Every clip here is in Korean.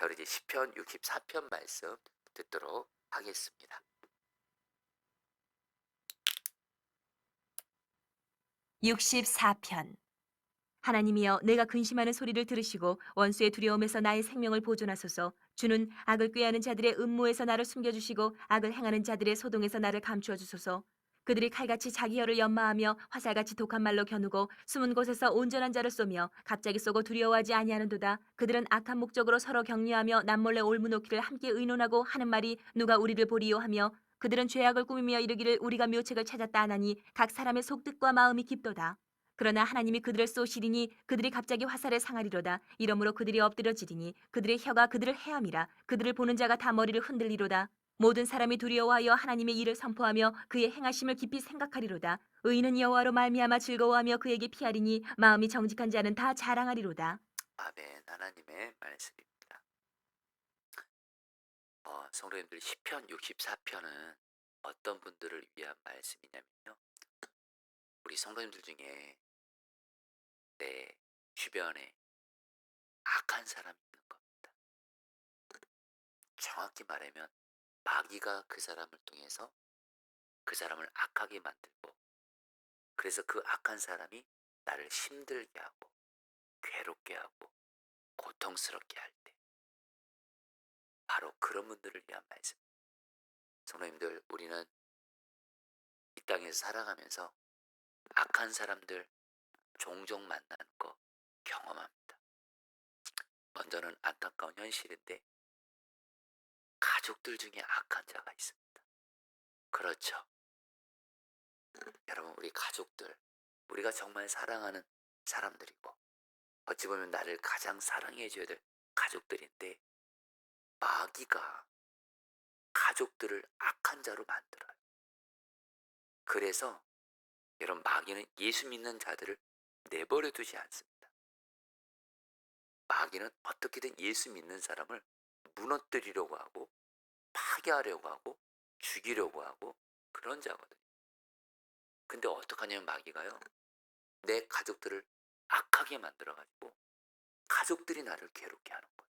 바로 이제 시편 64편 말씀 듣도록 하겠습니다. 64편. 하나님이여, 내가 근심하는 소리를 들으시고 원수의 두려움에서 나의 생명을 보존하소서. 주는 악을 꾀하는 자들의 음모에서 나를 숨겨주시고 악을 행하는 자들의 소동에서 나를 감추어 주소서. 그들이 칼같이 자기 혀를 연마하며 화살같이 독한 말로 겨누고 숨은 곳에서 온전한 자를 쏘며 갑자기 쏘고 두려워하지 아니하는도다. 그들은 악한 목적으로 서로 격려하며 남몰래 올무놓기를 함께 의논하고 하는 말이 누가 우리를 보리요 하며, 그들은 죄악을 꾸미며 이르기를 우리가 묘책을 찾았다 하나니 각 사람의 속뜻과 마음이 깊도다. 그러나 하나님이 그들을 쏘시리니 그들이 갑자기 화살에 상하리로다. 이러므로 그들이 엎드려지리니 그들의 혀가 그들을 해함이라. 그들을 보는 자가 다 머리를 흔들리로다. 모든 사람이 두려워하여 하나님의 일을 선포하며 그의 행하심을 깊이 생각하리로다. 의인은 여호와로 말미암아 즐거워하며 그에게 피하리니 마음이 정직한 자는 다 자랑하리로다. 아멘. 하나님의 말씀입니다. 성도님들, 시편 64편은 어떤 분들을 위한 말씀이냐면요, 우리 성도님들 중에 내 주변에 악한 사람이 있는 겁니다. 정확히 말하면 마귀가 그 사람을 통해서 그 사람을 악하게 만들고, 그래서 그 악한 사람이 나를 힘들게 하고 괴롭게 하고 고통스럽게 할 때, 바로 그런 분들을 위한 말씀. 성도님들, 우리는 이 땅에서 살아가면서 악한 사람들 종종 만나는 거 경험합니다. 먼저는 안타까운 현실인데, 가족들 중에 악한 자가 있습니다. 그렇죠. 여러분, 우리 가족들, 우리가 정말 사랑하는 사람들이고 어찌 보면 나를 가장 사랑해줘야 될 가족들인데, 마귀가 가족들을 악한 자로 만들어요. 그래서 여러분, 마귀는 예수 믿는 자들을 내버려 두지 않습니다. 마귀는 어떻게든 예수 믿는 사람을 무너뜨리려고 하고 파괴하려고 하고 죽이려고 하고 그런 자거든요. 근데 어떡하냐면 마귀가요, 내 가족들을 악하게 만들어가지고 가족들이 나를 괴롭게 하는 거예요.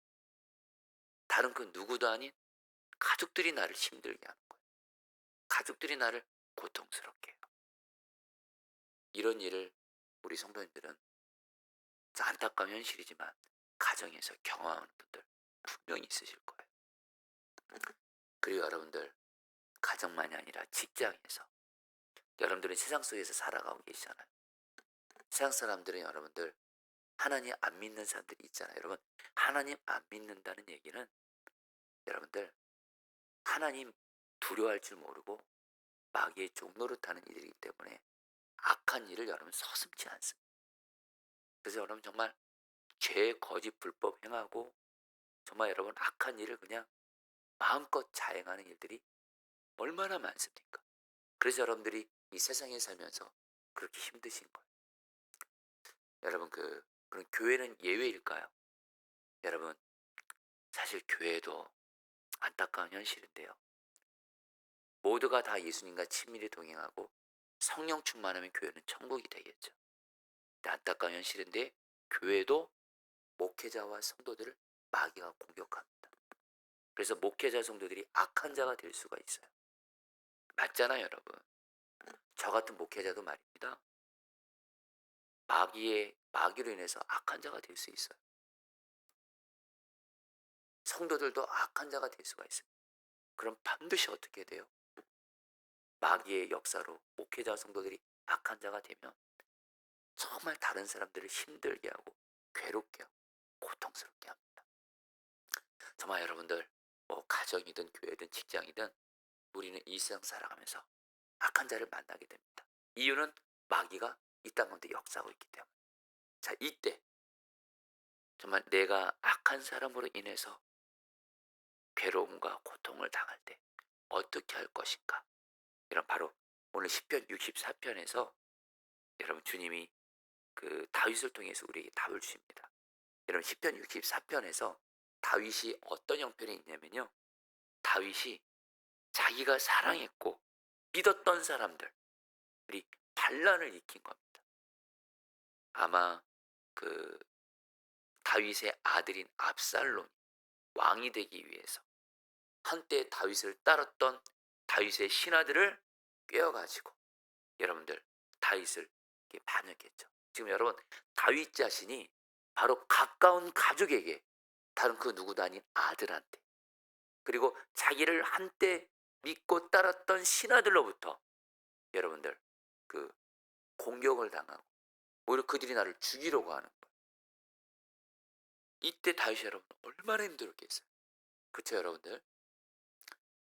다른 그 누구도 아닌 가족들이 나를 힘들게 하는 거예요. 가족들이 나를 고통스럽게 해요. 이런 일을 우리 성도님들은 안타까운 현실이지만 가정에서 경험하는 분들 분명히 있으실 거예요. 그리고 여러분들, 가정만이 아니라 직장에서 여러분들은 세상 속에서 살아가고 계시잖아요. 세상 사람들은 여러분들 하나님 안 믿는 사람들이 있잖아요. 여러분, 하나님 안 믿는다는 얘기는 여러분들 하나님 두려워할 줄 모르고 마귀의 종노릇하는 이들이기 때문에 악한 일을 여러분 서슴지 않습니다. 그래서 여러분 정말 죄, 거짓, 불법 행하고 정말 여러분 악한 일을 그냥 마음껏 자행하는 일들이 얼마나 많습니까? 그래서 여러분들이 이 세상에 살면서 그렇게 힘드신 거예요. 여러분, 그럼 교회는 예외일까요? 여러분, 사실 교회도 안타까운 현실인데요, 모두가 다 예수님과 친밀히 동행하고 성령 충만하면 교회는 천국이 되겠죠. 근데 안타까운 현실인데, 교회도 목회자와 성도들을 마귀가 공격합니다. 그래서 목회자 성도들이 악한 자가 될 수가 있어요. 맞잖아요, 여러분. 저 같은 목회자도 말입니다, 마귀로 인해서 악한 자가 될 수 있어요. 성도들도 악한 자가 될 수가 있어요. 그럼 반드시 어떻게 돼요? 마귀의 역사로 목회자 성도들이 악한 자가 되면 정말 다른 사람들을 힘들게 하고 괴롭게 하고 고통스럽게 합니다. 정말 여러분들, 뭐 가정이든 교회든 직장이든 우리는 이 세상 살아가면서 악한 자를 만나게 됩니다. 이유는 마귀가 이 땅 가운데 역사하고 있기 때문에. 자, 이때 정말 내가 악한 사람으로 인해서 괴로움과 고통을 당할 때 어떻게 할 것인가? 이런 바로 오늘 시편 64편에서 여러분 주님이 그 다윗을 통해서 우리에게 답을 주십니다. 여러분, 시편 64편에서 다윗이 어떤 형편에 있냐면요, 다윗이 자기가 사랑했고 믿었던 사람들이 반란을 일으킨 겁니다. 아마 그 다윗의 아들인 압살롬, 왕이 되기 위해서 한때 다윗을 따랐던 다윗의 신하들을 꿰어가지고 여러분들 다윗을 이렇게 반역했죠. 지금 여러분 다윗 자신이 바로 가까운 가족에게 다른 그 누구도 아닌 아들한테 그리고 자기를 한때 믿고 따랐던 신하들로부터 여러분들 그 공격을 당하고 오히려 그들이 나를 죽이려고 하는 거예요. 이때 다윗이 여러분 얼마나 힘들었겠어요. 그렇죠 여러분들?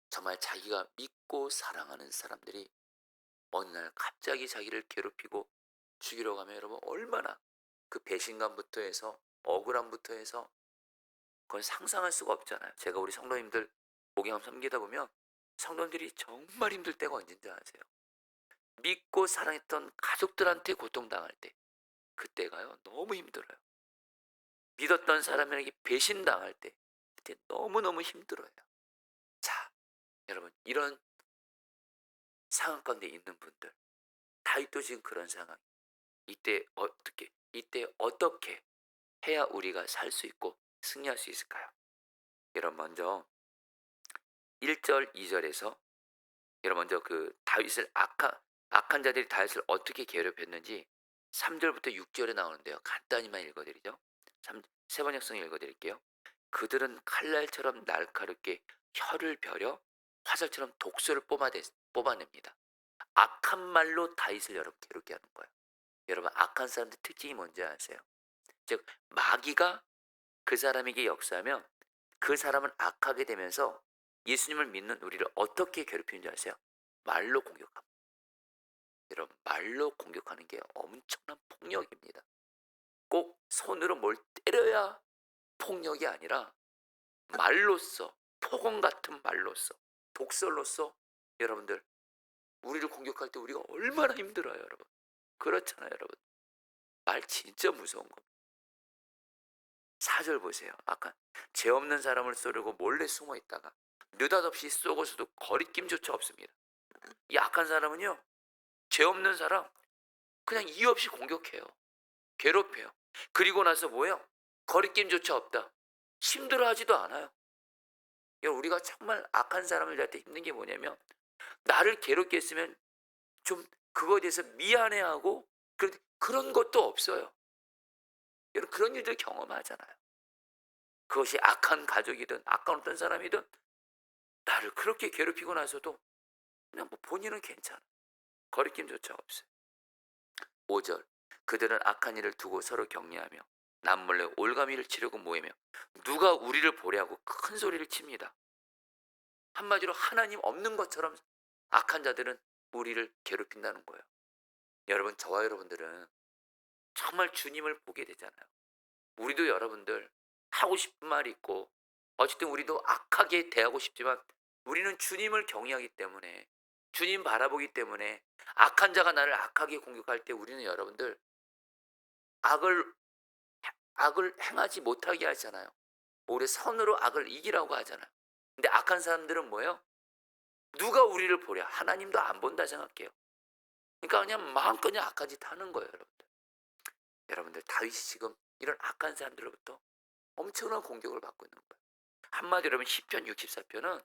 정말 자기가 믿고 사랑하는 사람들이 어느 날 갑자기 자기를 괴롭히고 죽이려고 하면 여러분 얼마나 그 배신감부터 해서 억울함부터 해서 그건 상상할 수가 없잖아요. 제가 우리 성도님들 목양함 섬기다 보면 성도님들이 정말 힘들 때가 언제인지 아세요? 믿고 사랑했던 가족들한테 고통당할 때 그때가요 너무 힘들어요. 믿었던 사람에게 배신당할 때 그때 너무너무 힘들어요. 자 여러분 이런 상황 가운데 있는 분들 다윗도 지금 그런 상황 이때 어떻게 해야 우리가 살 수 있고 승리할 수 있을까요? 여러분 먼저 1절 2절에서 여러분 먼저 그 다윗을 악한 자들이 다윗을 어떻게 괴롭혔는지 3절부터 6절에 나오는데요. 간단히만 읽어드리죠. 세번역성 읽어드릴게요. 그들은 칼날처럼 날카롭게 혀를 벼려 화살처럼 독소를 뽑아냅니다. 악한 말로 다윗을 여러분 괴롭게 하는 거예요. 여러분 악한 사람들 특징이 뭔지 아세요? 즉 마귀가 그 사람에게 역사하면 그 사람은 악하게 되면서 예수님을 믿는 우리를 어떻게 괴롭히는지 아세요? 말로 공격합니다. 여러분 말로 공격하는 게 엄청난 폭력입니다. 꼭 손으로 뭘 때려야 폭력이 아니라 말로써 폭언 같은 말로써 독설로써 여러분들 우리를 공격할 때 우리가 얼마나 힘들어요 여러분. 그렇잖아요 여러분. 말 진짜 무서운 겁니다. 4절 보세요. 아까 죄 없는 사람을 쏘려고 몰래 숨어 있다가 느닷없이 쏘고서도 거리낌조차 없습니다. 이 악한 사람은요 죄 없는 사람 그냥 이유 없이 공격해요. 괴롭혀요. 그리고 나서 뭐예요? 거리낌조차 없다. 힘들어하지도 않아요. 우리가 정말 악한 사람을 대할 때 힘든 게 뭐냐면 나를 괴롭게 했으면 좀 그거에 대해서 미안해하고 그런 것도 없어요. 여러분 그런 일들 경험하잖아요. 그것이 악한 가족이든 악한 어떤 사람이든 나를 그렇게 괴롭히고 나서도 그냥 뭐 본인은 괜찮아. 거리낌조차 없어요. 5절 그들은 악한 일을 두고 서로 격려하며 남몰래 올가미를 치려고 모이며 누가 우리를 보려고 큰 소리를 칩니다. 한마디로 하나님 없는 것처럼 악한 자들은 우리를 괴롭힌다는 거예요. 여러분 저와 여러분들은 정말 주님을 보게 되잖아요. 우리도 여러분들 하고 싶은 말이 있고 어쨌든 우리도 악하게 대하고 싶지만 우리는 주님을 경외하기 때문에 주님 바라보기 때문에 악한 자가 나를 악하게 공격할 때 우리는 여러분들 악을 행하지 못하게 하잖아요. 오히려 선으로 악을 이기라고 하잖아요. 근데 악한 사람들은 뭐예요? 누가 우리를 보랴? 하나님도 안 본다 생각해요. 그러니까 그냥 마음껏 그냥 악한 짓 하는 거예요, 여러분들. 여러분들 다윗이 지금 이런 악한 사람들로부터 엄청난 공격을 받고 있는 거예요. 한마디로 여러분 시편 64편은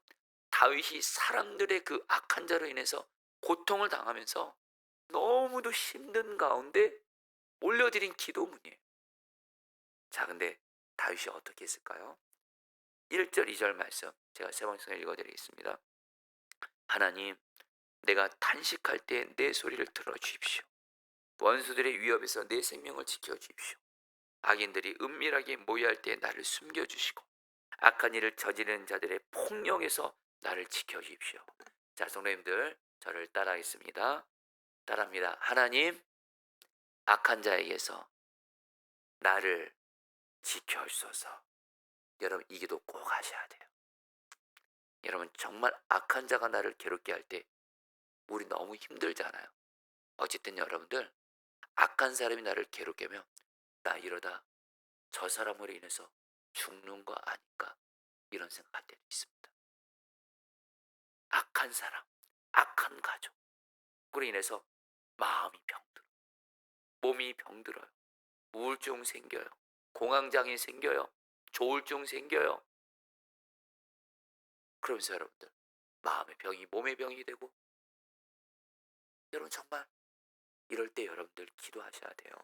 다윗이 사람들의 그 악한 자로 인해서 고통을 당하면서 너무도 힘든 가운데 올려드린 기도문이에요. 자, 근데 다윗이 어떻게 했을까요? 1절 2절 말씀 제가 세 번째 읽어드리겠습니다. 하나님, 내가 단식할 때 내 소리를 들어주십시오. 원수들의 위협에서 내 생명을 지켜주십시오. 악인들이 은밀하게 모여할 때 나를 숨겨주시고 악한 일을 저지르는 자들의 폭력에서 나를 지켜주십시오. 자, 성도님들 저를 따라하겠습니다. 따라합니다. 하나님, 악한 자에게서 나를 지켜주소서. 여러분 이 기도 꼭 하셔야 돼요. 여러분 정말 악한 자가 나를 괴롭게 할 때 우리 너무 힘들잖아요. 어쨌든 여러분들 악한 사람이 나를 괴롭게 하면 나 이러다 저 사람으로 인해서 죽는 거 아닐까 이런 생각할 때도 있습니다. 악한 사람, 악한 가족으로 인해서 마음이 병들어, 몸이 병들어요, 우울증 생겨요, 공황장애 생겨요, 조울증 생겨요. 그러면서 여러분들 마음의 병이 몸의 병이 되고, 여러분 정말 이럴 때 여러분들 기도하셔야 돼요.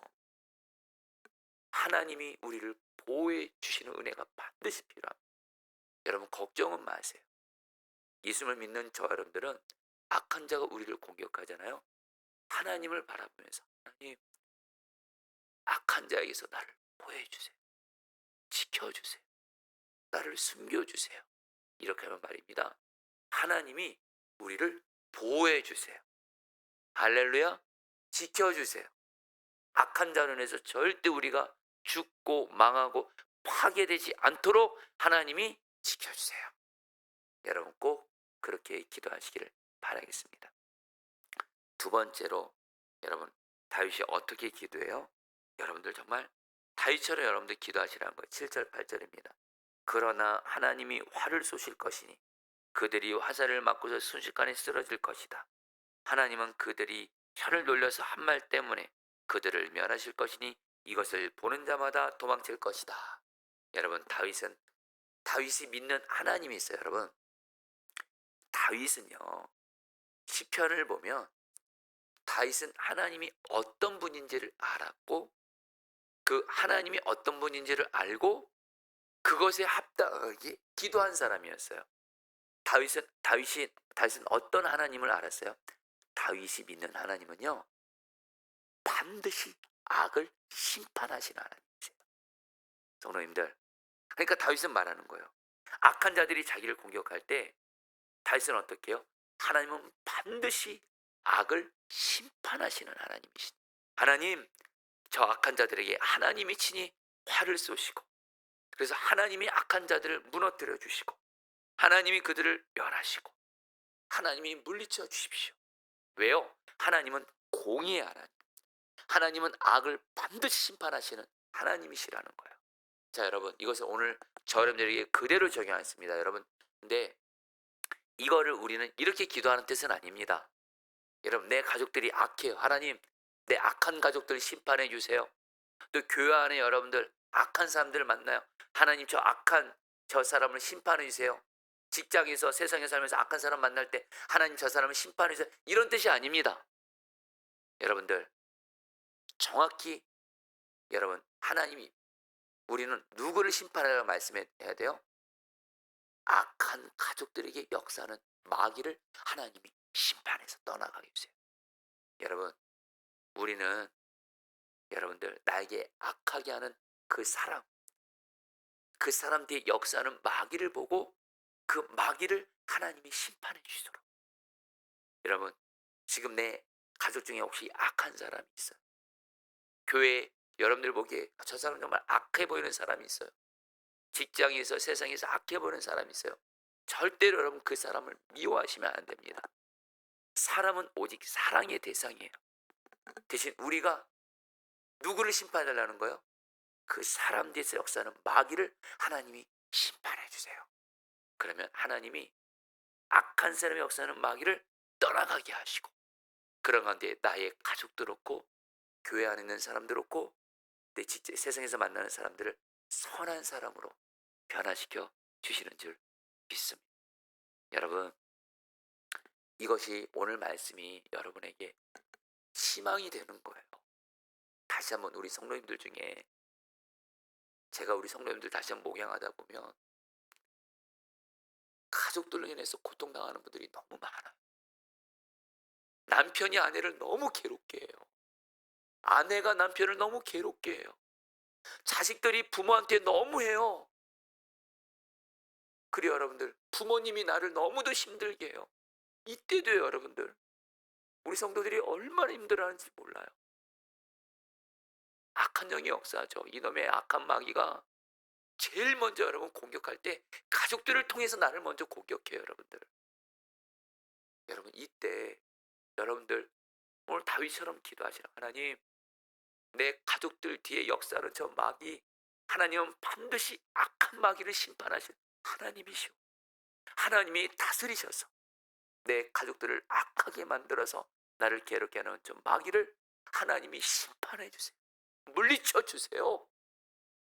하나님이 우리를 보호해 주시는 은혜가 반드시 필요합니다. 여러분 걱정은 마세요. 예수를 믿는 저 여러분들은 악한 자가 우리를 공격하잖아요. 하나님을 바라보면서 하나님, 악한 자에게서 나를 보호해 주세요. 지켜주세요. 나를 숨겨주세요. 이렇게 하면 말입니다. 하나님이 우리를 보호해 주세요. 할렐루야. 지켜주세요. 악한 자론에서 절대 우리가 죽고 망하고 파괴되지 않도록 하나님이 지켜주세요. 여러분 꼭 그렇게 기도하시기를 바라겠습니다. 두 번째로, 여러분 다윗이 어떻게 기도해요? 여러분들 정말 다윗처럼 여러분들 기도하시라는 거예요. 7절 8절입니다. 그러나 하나님이 활을 쏘실 것이니 그들이 화살을 맞고서 순식간에 쓰러질 것이다. 하나님은 그들이 혀를 놀려서 한 말 때문에 그들을 멸하실 것이니 이것을 보는 자마다 도망칠 것이다. 여러분 다윗이 믿는 하나님이 있어요. 여러분 다윗은요, 시편을 보면 다윗은 하나님이 어떤 분인지를 알았고, 그 하나님이 어떤 분인지를 알고 그것에 합당하게 기도한 사람이었어요. 다윗은 어떤 하나님을 알았어요? 다윗이 믿는 하나님은요, 반드시 악을 심판하시는 하나님이세요. 성도님들, 그러니까 다윗은 말하는 거예요. 악한 자들이 자기를 공격할 때 다윗은 어떻게 해요? 하나님은 반드시 악을 심판하시는 하나님이시다. 하나님, 저 악한 자들에게 하나님이 친히 활을 쏘시고, 그래서 하나님이 악한 자들을 무너뜨려 주시고, 하나님이 그들을 멸하시고, 하나님이 물리쳐 주십시오. 왜요? 하나님은 공의의 하나님, 하나님은 악을 반드시 심판하시는 하나님이시라는 거예요. 자, 여러분 이것을 오늘 저 여러분들에게 그대로 적용했습니다. 여러분, 근데 이거를 우리는 이렇게 기도하는 뜻은 아닙니다. 여러분, 내 가족들이 악해요. 하나님, 내 악한 가족들 심판해 주세요. 또 교회 안에 여러분들 악한 사람들을 만나요. 하나님, 저 악한 저 사람을 심판해 주세요. 직장에서 세상에 살면서 악한 사람 만날 때 하나님, 저 사람을 심판해 주세요. 이런 뜻이 아닙니다. 여러분들 정확히, 여러분 하나님이 우리는 누구를 심판하라고 말씀해야 돼요? 악한 가족들에게 역사하는 마귀를 하나님이 심판해서 떠나가게 해주세요. 여러분, 우리는 여러분들 나에게 악하게 하는 그 사람 뒤에 역사하는 마귀를 보고 그 마귀를 하나님이 심판해 주시도록. 여러분, 지금 내 가족 중에 혹시 악한 사람이 있어요? 교회에 여러분들 보기에 저 사람 정말 악해 보이는 사람이 있어요. 직장에서 세상에서 악해 보이는 사람이 있어요. 절대로 여러분 그 사람을 미워하시면 안 됩니다. 사람은 오직 사랑의 대상이에요. 대신 우리가 누구를 심판해달라는 거예요? 그 사람 뒤에서 역사하는 마귀를 하나님이 심판해 주세요. 그러면 하나님이 악한 사람의 역사하는 마귀를 떠나가게 하시고, 그런 가운데 나의 가족들 없고 교회 안에 있는 사람들 없고 내 진짜 세상에서 만나는 사람들을 선한 사람으로 변화시켜 주시는 줄 믿습니다. 여러분, 이것이 오늘 말씀이 여러분에게 희망이 되는 거예요. 다시 한번 우리 성도님들 중에, 제가 우리 성도님들 다시 한번 목양하다 보면 가족들로 인해서 고통당하는 분들이 너무 많아요. 남편이 아내를 너무 괴롭게 해요. 아내가 남편을 너무 괴롭게 해요. 자식들이 부모한테 너무 해요. 그래요, 여러분들. 부모님이 나를 너무도 힘들게 해요. 이때도요, 여러분들. 우리 성도들이 얼마나 힘들어하는지 몰라요. 악한 영이 역사하죠. 이놈의 악한 마귀가 제일 먼저 여러분 공격할 때 가족들을 통해서 나를 먼저 공격해요, 여러분들. 여러분, 이때 여러분들 오늘 다윗처럼 기도하시라. 하나님, 내 가족들 뒤에 역사하는 저 마귀, 하나님은 반드시 악한 마귀를 심판하실 하나님이시오. 하나님이 다스리셔서 내 가족들을 악하게 만들어서 나를 괴롭게 하는 저 마귀를 하나님이 심판해 주세요. 물리쳐 주세요.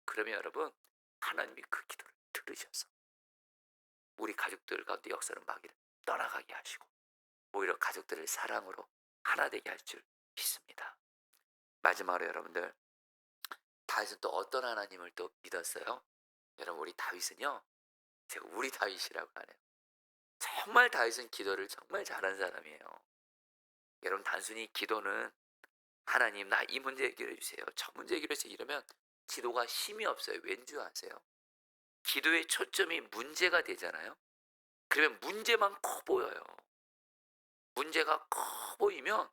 그러면 여러분, 하나님이 그 기도를 들으셔서 우리 가족들 가운데 역사는 마귀를 떠나가게 하시고 오히려 가족들을 사랑으로 하나 되게 할 줄 믿습니다. 마지막으로 여러분들, 다윗은 또 어떤 하나님을 또 믿었어요? 여러분, 우리 다윗은요, 제가 우리 다윗이라고 하네요. 정말 다윗은 기도를 정말 잘한 사람이에요. 여러분, 단순히 기도는 하나님 나 이 문제 해결해 주세요, 저 문제 해결해 주세요 이러면 기도가 힘이 없어요. 왠지 아세요? 기도의 초점이 문제가 되잖아요. 그러면 문제만 커 보여요. 문제가 커 보이면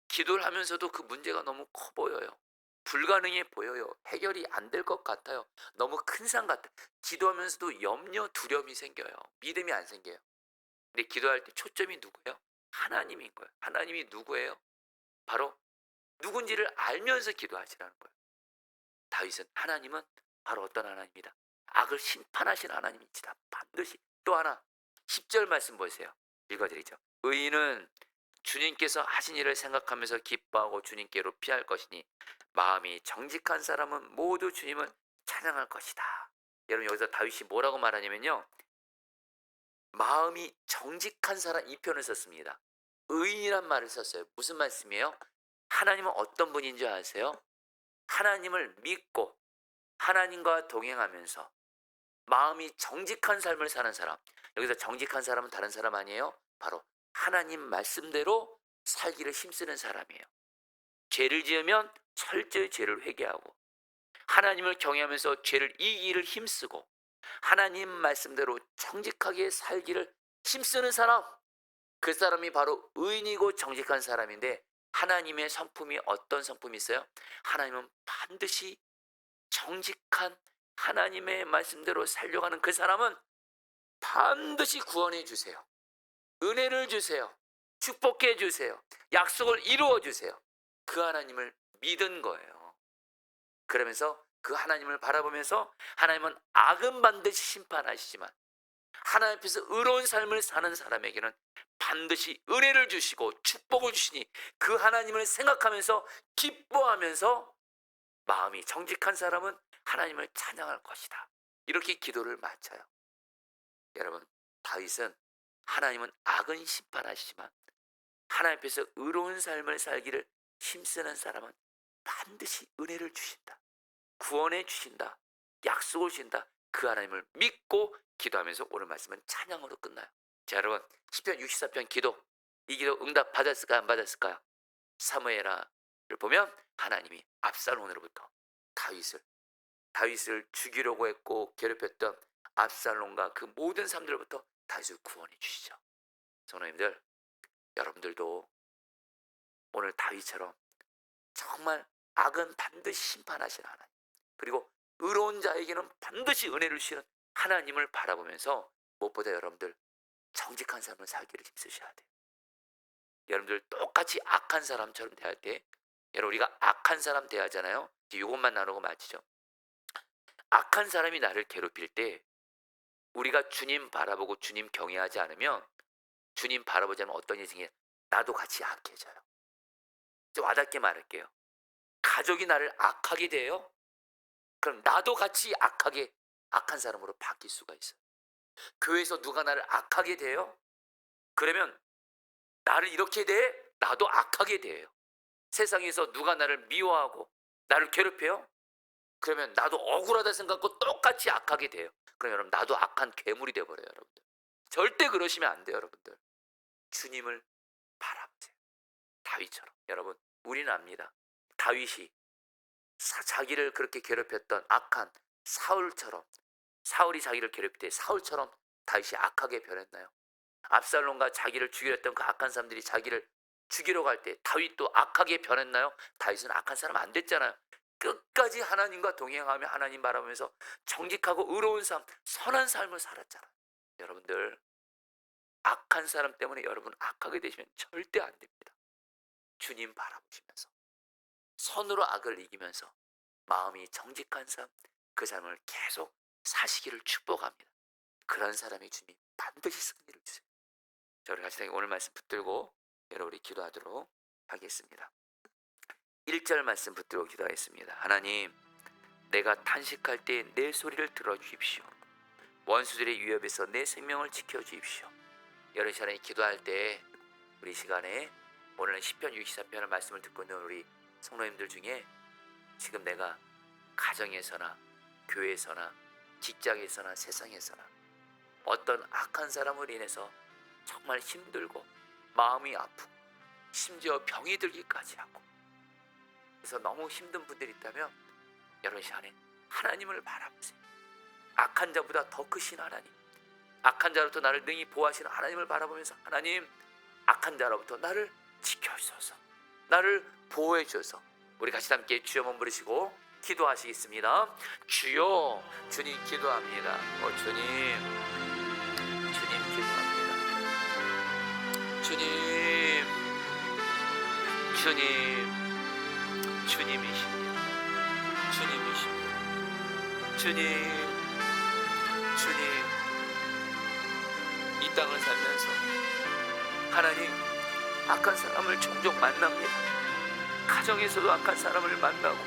기도를 하면서도 그 문제가 너무 커 보여요. 불가능해 보여요. 해결이 안 될 것 같아요. 너무 큰 산 같아요. 기도하면서도 염려, 두려움이 생겨요. 믿음이 안 생겨요. 근데 기도할 때 초점이 누구예요? 하나님인 거예요. 하나님이 누구예요? 바로 누군지를 알면서 기도하시라는 거예요. 다윗은 하나님은 바로 어떤 하나님이다? 악을 심판하신 하나님이시다. 반드시. 또 하나 10절 말씀 보세요. 읽어드리죠. 의인은 주님께서 하신 일을 생각하면서 기뻐하고 주님께로 피할 것이니 마음이 정직한 사람은 모두 주님을 찬양할 것이다. 여러분, 여기서 다윗이 뭐라고 말하냐면요, 마음이 정직한 사람, 이 표현을 썼습니다. 의인이란 말을 썼어요. 무슨 말씀이에요? 하나님은 어떤 분인 줄 아세요? 하나님을 믿고 하나님과 동행하면서 마음이 정직한 삶을 사는 사람. 여기서 정직한 사람은 다른 사람 아니에요? 바로 하나님 말씀대로 살기를 힘쓰는 사람이에요. 죄를 지으면 철저히 죄를 회개하고 하나님을 경외하면서 죄를 이기기를 힘쓰고 하나님 말씀대로 정직하게 살기를 힘쓰는 사람, 그 사람이 바로 의인이고 정직한 사람인데, 하나님의 성품이 어떤 성품이 있어요? 하나님은 반드시 정직한 하나님의 말씀대로 살려가는 그 사람은 반드시 구원해 주세요. 은혜를 주세요. 축복해 주세요. 약속을 이루어 주세요. 그 하나님을 믿은 거예요. 그러면서 그 하나님을 바라보면서 하나님은 악은 반드시 심판하시지만 하나님 앞에서 의로운 삶을 사는 사람에게는 반드시 은혜를 주시고 축복을 주시니 그 하나님을 생각하면서 기뻐하면서 마음이 정직한 사람은 하나님을 찬양할 것이다. 이렇게 기도를 마쳐요. 여러분, 다윗은 하나님은 악은 심판하시지만 하나님 앞에서 의로운 삶을 살기를 힘쓰는 사람은 반드시 은혜를 주신다. 구원해 주신다. 약속을 주신다. 그 하나님을 믿고 기도하면서 오늘 말씀은 찬양으로 끝나요. 자, 여러분, 시편 64편 기도, 이 기도 응답 받았을까요? 안 받았을까요? 사무엘하를 보면 하나님이 압살롬으로부터 다윗을 죽이려고 했고 괴롭혔던 압살롬과 그 모든 사람들로부터 다윗을 구원해 주시죠. 성도님들, 여러분들도 오늘 다윗처럼 정말 악은 반드시 심판하시는 하나님, 그리고 의로운 자에게는 반드시 은혜를 주시는 하나님을 바라보면서 무엇보다 여러분들 정직한 삶을 살기를 힘쓰셔야 돼요. 여러분들 똑같이 악한 사람처럼 대할 때, 여러분 우리가 악한 사람 대하잖아요. 이것만 나누고 마치죠. 악한 사람이 나를 괴롭힐 때 우리가 주님 바라보고 주님 경외하지 않으면, 주님 바라보지 않으면 어떤 일이 생겨요? 나도 같이 악해져요. 좀 와닿게 말할게요. 가족이 나를 악하게 돼요? 그럼 나도 같이 악한 사람으로 바뀔 수가 있어요. 교회에서 누가 나를 악하게 돼요? 그러면 나를 이렇게 돼? 나도 악하게 돼요. 세상에서 누가 나를 미워하고 나를 괴롭혀요? 그러면 나도 억울하다 생각하고 똑같이 악하게 돼요. 그럼 여러분, 나도 악한 괴물이 되어버려요. 여러분들 절대 그러시면 안 돼요. 여러분들 주님을 바라보세요. 다윗처럼. 여러분, 우리는 압니다. 다윗이 자기를 그렇게 괴롭혔던 악한 사울처럼, 사울이 자기를 괴롭힐 때 사울처럼 다윗이 악하게 변했나요? 압살롬과 자기를 죽이려 했던 그 악한 사람들이 자기를 죽이러 갈 때 다윗도 악하게 변했나요? 다윗은 악한 사람 안 됐잖아요. 끝까지 하나님과 동행하며 하나님 바라보면서 정직하고 의로운 삶, 선한 삶을 살았잖아요. 여러분들, 악한 사람 때문에 여러분 악하게 되시면 절대 안 됩니다. 주님 바라보시면서 선으로 악을 이기면서 마음이 정직한 삶, 그 삶을 계속 사시기를 축복합니다. 그런 사람이 주님 반드시 승리를 주세요. 저를 같이 오늘 말씀 붙들고 여러분 우리 기도하도록 하겠습니다. 1절 말씀 붙들고 기도하겠습니다. 하나님, 내가 탄식할 때 내 소리를 들어주십시오. 원수들의 위협에서 내 생명을 지켜주십시오. 여러 시간에 기도할 때 우리 시간에 오늘은 시편 64편의 말씀을 듣고 있는 우리 성도님들 중에 지금 내가 가정에서나 교회에서나 직장에서나 세상에서나 어떤 악한 사람으로 인해서 정말 힘들고 마음이 아프고 심지어 병이 들기까지 하고 그래서 너무 힘든 분들이 있다면 여러분 시간에 하나님을 바라보세요. 악한 자보다 더 크신 하나님, 악한 자로부터 나를 능히 보호하시는 하나님을 바라보면서 하나님, 악한 자로부터 나를 지켜주소서, 나를 보호해 주소서. 우리 같이 함께 주여 한번 부르시고 기도하시겠습니다. 주여, 주님 기도합니다. 주님 기도합니다. 주님이십니다. 주님, 이 땅을 살면서 하나님, 악한 사람을 종종 만납니다. 가정에서도 악한 사람을 만나고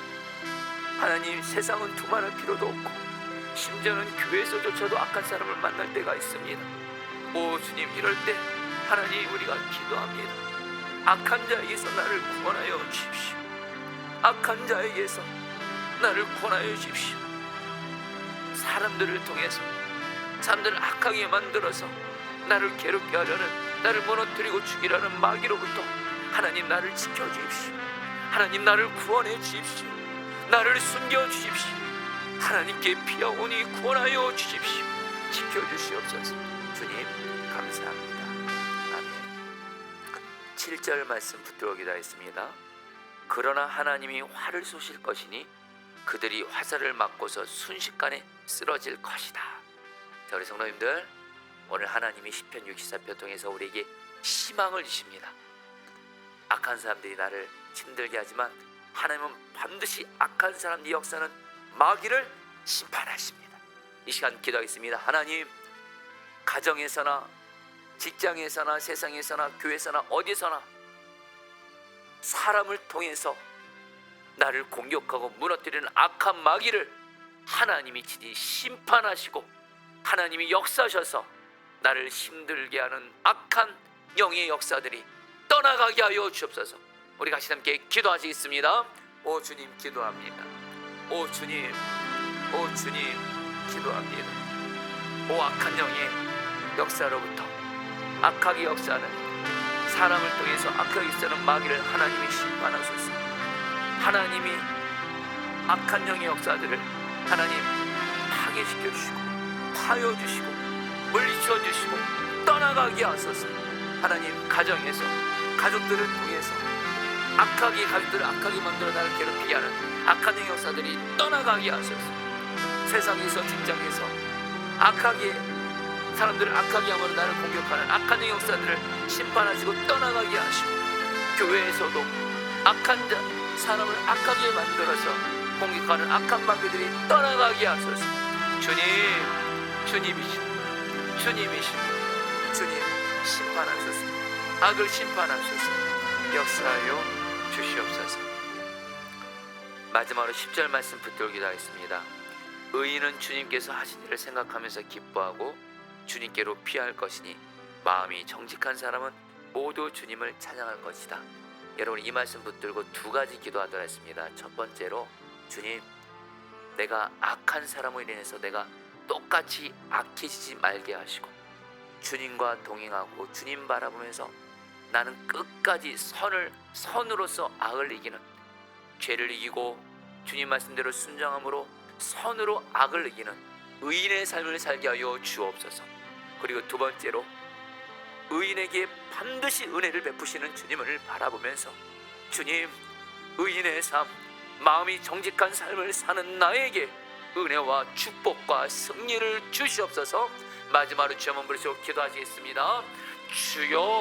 하나님, 세상은 두말할 필요도 없고 심지어는 교회에서조차도 악한 사람을 만날 때가 있습니다. 오 주님, 이럴 때 하나님 우리가 기도합니다. 악한 자에게서 나를 구원하여 주십시오. 악한 자에게서 나를 구원하여 주십시오. 사람들을 통해서 사람들을 악하게 만들어서 나를 괴롭게 하려는, 나를 무너뜨리고 죽이려는 마귀로부터 하나님 나를 지켜주십시오. 하나님 나를 구원해 주십시오. 나를 숨겨주십시오. 하나님께 피하오니 구원하여 주십시오. 지켜주시옵소서. 주님 감사합니다. 아멘. 7절 말씀 붙들어 기도하겠습니다. 그러나 하나님이 활을 쏘실 것이니 그들이 화살을 맞고서 순식간에 쓰러질 것이다. 자, 우리 성도님들, 오늘 하나님이 시편 64편 통해서 우리에게 희망을 주십니다. 악한 사람들이 나를 힘들게 하지만 하나님은 반드시 악한 사람의 역사는 마귀를 심판하십니다. 이 시간 기도하겠습니다. 하나님, 가정에서나 직장에서나 세상에서나 교회에서나 어디서나 사람을 통해서 나를 공격하고 무너뜨리는 악한 마귀를 하나님이 친히 심판하시고 하나님이 역사하셔서 나를 힘들게 하는 악한 영의 역사들이 떠나가게 하여 주옵소서. 우리 같이 함께 기도하시겠습니다. 오 주님 기도합니다. 오 주님 기도합니다. 오 악한 영의 역사로부터, 악하게 역사하는 사람을 통해서 악하게 역사하는 마귀를 하나님이 심판하소서. 하나님이 악한 영의 역사들을 하나님 파괴시켜 주시고 파여 주시고 물리쳐 주시고 떠나가게 하소서. 하나님, 가정에서 가족들을 통해서 가족들을 악하게 만들어 나를 괴롭히게 하는 악한 영의 역사들이 떠나가게 하소서. 세상에서 직장에서 악하게 사람들을 악하게 함으로 나를 공격하는 악한 영의 역사들을 심판하시고 떠나가게 하시고, 교회에서도 악한 사람을 악하게 만들어서 공격하는 악한 마귀들이 떠나가게 하소서. 주님 심판하소서. 악을 심판하소서. 역사하여 주시옵소서. 마지막으로 10절 말씀 붙들어 기도하겠습니다. 의인은 주님께서 하신 일을 생각하면서 기뻐하고 주님께로 피할 것이니 마음이 정직한 사람은 모두 주님을 찬양할 것이다. 여러분, 이 말씀 붙들고 두 가지 기도하도록 했습니다. 첫 번째로, 주님, 내가 악한 사람으로 인해서 내가 똑같이 악해지지 말게 하시고 주님과 동행하고 주님 바라보면서 나는 끝까지 선으로서 악을 이기는, 죄를 이기고 주님 말씀대로 순종함으로 선으로 악을 이기는 의인의 삶을 살게 하여 주옵소서. 그리고 두 번째로, 의인에게 반드시 은혜를 베푸시는 주님을 바라보면서 주님, 의인의 삶, 마음이 정직한 삶을 사는 나에게 은혜와 축복과 승리를 주시옵소서. 마지막으로 주여 한번 부르시고 기도하시겠습니다. 주여.